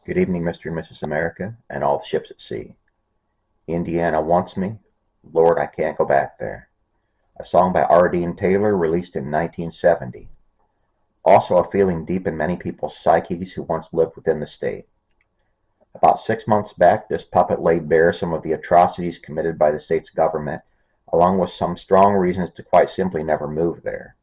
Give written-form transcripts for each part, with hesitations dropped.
Good evening, Mr. and Mrs. America, and all the ships at sea. Indiana wants me. Lord, I can't go back there. A song by R. Dean Taylor, released in 1970. Also a feeling deep in many people's psyches who once lived within the state. About 6 months back, this puppet laid bare some of the atrocities committed by the state's government, along with some strong reasons to quite simply never move there.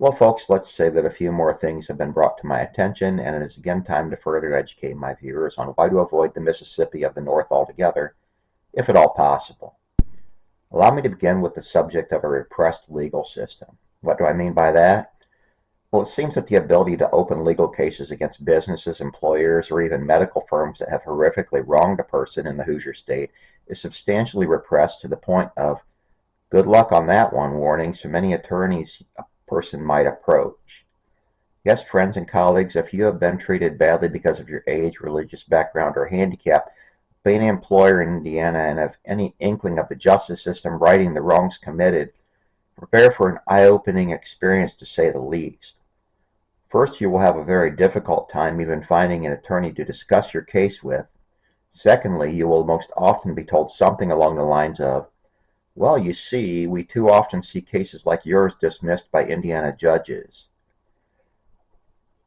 Well, folks, let's say that a few more things have been brought to my attention, and it is again time to further educate my viewers on why to avoid the Mississippi of the North altogether, if at all possible. Allow me to begin with the subject of a repressed legal system. What do I mean by that? Well, it seems that the ability to open legal cases against businesses, employers, or even medical firms that have horrifically wronged a person in the Hoosier State is substantially repressed to the point of "good luck on that one" warnings from many attorneys a person might approach. Yes, friends and colleagues, if you have been treated badly because of your age, religious background, or handicap, being an employer in Indiana and have any inkling of the justice system righting the wrongs committed, prepare for an eye-opening experience to say the least. First, you will have a very difficult time even finding an attorney to discuss your case with. Secondly, you will most often be told something along the lines of, "Well, you see, we too often see cases like yours dismissed by Indiana judges."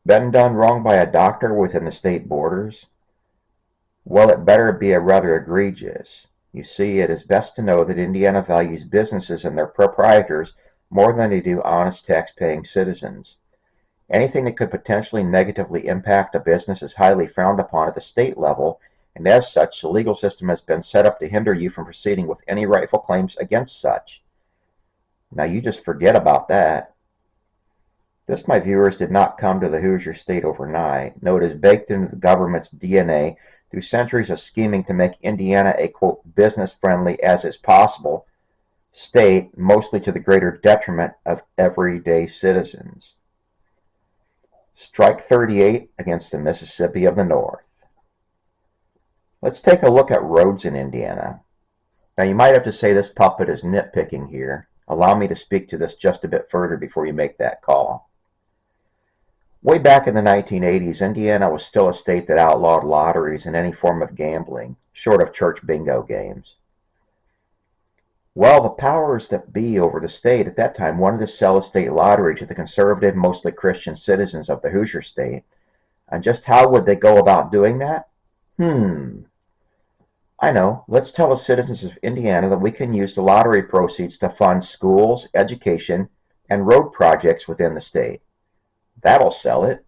Been done wrong by a doctor within the state borders? Well, it better be a rather egregious. You see, it is best to know that Indiana values businesses and their proprietors more than they do honest tax-paying citizens. Anything that could potentially negatively impact a business is highly frowned upon at the state level, and as such, the legal system has been set up to hinder you from proceeding with any rightful claims against such. Now you just forget about that. This, my viewers, did not come to the Hoosier State overnight. No, it is baked into the government's DNA through centuries of scheming to make Indiana a, quote, business-friendly as is possible state, mostly to the greater detriment of everyday citizens. Strike 38 against the Mississippi of the North. Let's take a look at roads in Indiana. Now, you might have to say this puppet is nitpicking here. Allow me to speak to this just a bit further before you make that call. Way back in the 1980s, Indiana was still a state that outlawed lotteries and any form of gambling, short of church bingo games. Well, the powers that be over the state at that time wanted to sell a state lottery to the conservative, mostly Christian citizens of the Hoosier State. And just how would they go about doing that? I know. Let's tell the citizens of Indiana that we can use the lottery proceeds to fund schools, education, and road projects within the state. That'll sell it.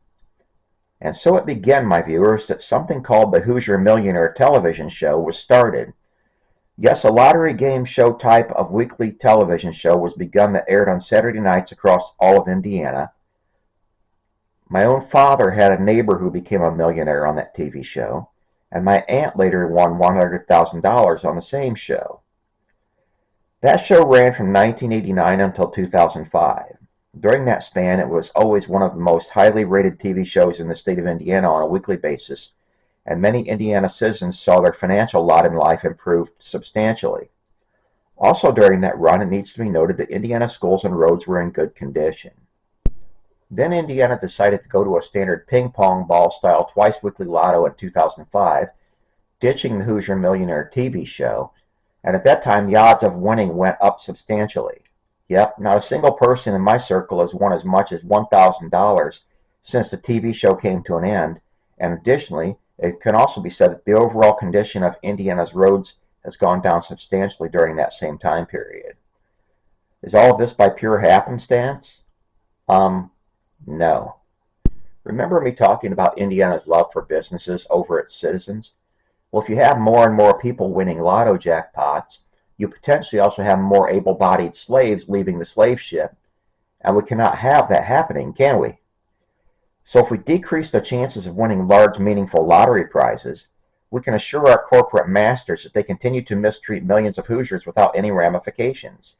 And so it began, my viewers, that something called the Hoosier Millionaire television show was started. Yes, a lottery game show type of weekly television show was begun that aired on Saturday nights across all of Indiana. My own father had a neighbor who became a millionaire on that TV show, and my aunt later won $100,000 on the same show. That show ran from 1989 until 2005. During that span, it was always one of the most highly rated TV shows in the state of Indiana on a weekly basis, and many Indiana citizens saw their financial lot in life improved substantially. Also during that run, it needs to be noted that Indiana schools and roads were in good condition. Then Indiana decided to go to a standard ping-pong ball-style twice-weekly lotto in 2005, ditching the Hoosier Millionaire TV show, and at that time the odds of winning went up substantially. Yep, not a single person in my circle has won as much as $1,000 since the TV show came to an end, and additionally, it can also be said that the overall condition of Indiana's roads has gone down substantially during that same time period. Is all of this by pure happenstance? No. Remember me talking about Indiana's love for businesses over its citizens? Well, if you have more and more people winning lotto jackpots, you potentially also have more able-bodied slaves leaving the slave ship, and we cannot have that happening, can we? So if we decrease the chances of winning large, meaningful lottery prizes, we can assure our corporate masters that they continue to mistreat millions of Hoosiers without any ramifications.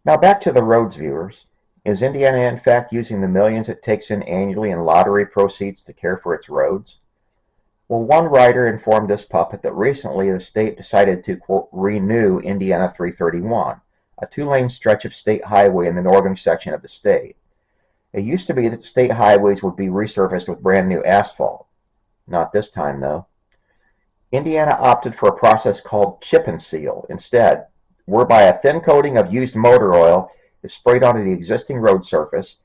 Now back to the roads, viewers. Is Indiana in fact using the millions it takes in annually in lottery proceeds to care for its roads? Well, one writer informed this puppet that recently the state decided to, quote, renew Indiana 331, a two-lane stretch of state highway in the northern section of the state. It used to be that state highways would be resurfaced with brand new asphalt. Not this time, though. Indiana opted for a process called chip and seal instead, whereby a thin coating of used motor oil is sprayed onto the existing road surface,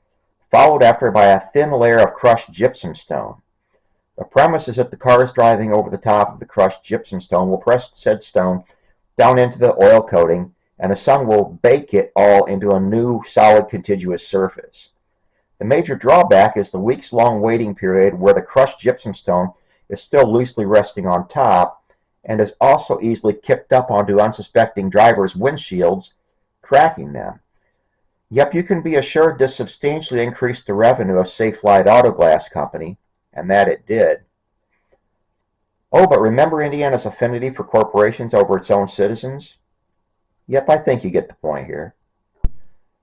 followed after by a thin layer of crushed gypsum stone. The premise is that the cars driving over the top of the crushed gypsum stone will press said stone down into the oil coating, and the sun will bake it all into a new solid contiguous surface. The major drawback is the weeks-long waiting period where the crushed gypsum stone is still loosely resting on top and is also easily kicked up onto unsuspecting drivers' windshields, cracking them. Yep, you can be assured this substantially increased the revenue of Safelite Auto Glass Company, and that it did. Oh, but remember Indiana's affinity for corporations over its own citizens? Yep, I think you get the point here.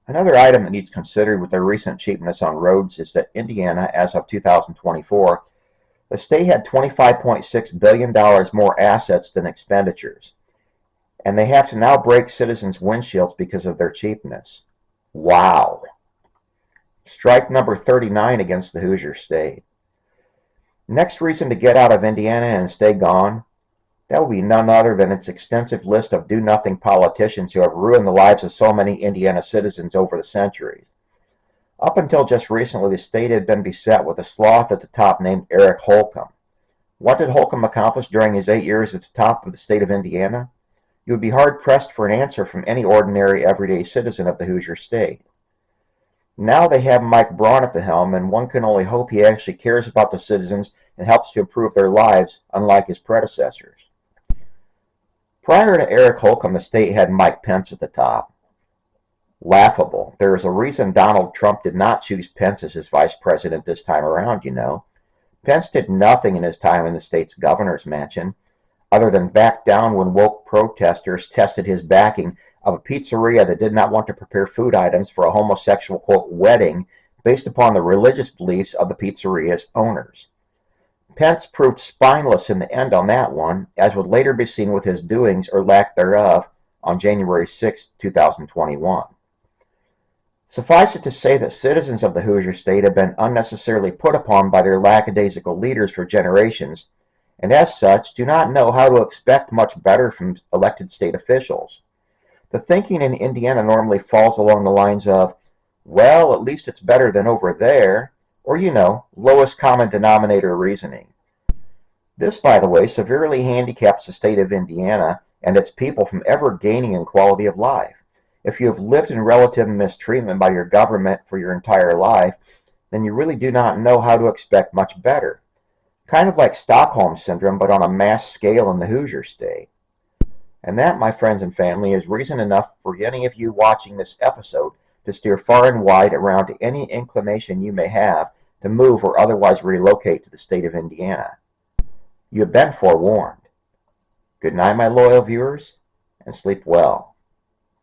Another item that needs considered with the recent cheapness on roads is that Indiana, as of 2024, the state had $25.6 billion more assets than expenditures, and they have to now break citizens' windshields because of their cheapness. Wow. Strike number 39 against the Hoosier State. Next reason to get out of Indiana and stay gone, that will be none other than its extensive list of do-nothing politicians who have ruined the lives of so many Indiana citizens over the centuries. Up until just recently, the state had been beset with a sloth at the top named Eric Holcomb. What did Holcomb accomplish during his 8 years at the top of the state of Indiana? You would be hard-pressed for an answer from any ordinary, everyday citizen of the Hoosier State. Now they have Mike Braun at the helm, and one can only hope he actually cares about the citizens and helps to improve their lives, unlike his predecessors. Prior to Eric Holcomb, the state had Mike Pence at the top. Laughable. There is a reason Donald Trump did not choose Pence as his vice president this time around, you know. Pence did nothing in his time in the state's governor's mansion, other than back down when woke protesters tested his backing of a pizzeria that did not want to prepare food items for a homosexual, quote, wedding based upon the religious beliefs of the pizzeria's owners. Pence proved spineless in the end on that one, as would later be seen with his doings or lack thereof on January 6, 2021. Suffice it to say that citizens of the Hoosier State have been unnecessarily put upon by their lackadaisical leaders for generations, and as such do not know how to expect much better from elected state officials. The thinking in Indiana normally falls along the lines of, well, at least it's better than over there, or, you know, lowest common denominator reasoning. This, by the way, severely handicaps the state of Indiana and its people from ever gaining in quality of life. If you have lived in relative mistreatment by your government for your entire life, then you really do not know how to expect much better. Kind of like Stockholm Syndrome, but on a mass scale in the Hoosier State. And that, my friends and family, is reason enough for any of you watching this episode to steer far and wide around to any inclination you may have to move or otherwise relocate to the state of Indiana. You have been forewarned. Good night, my loyal viewers, and sleep well.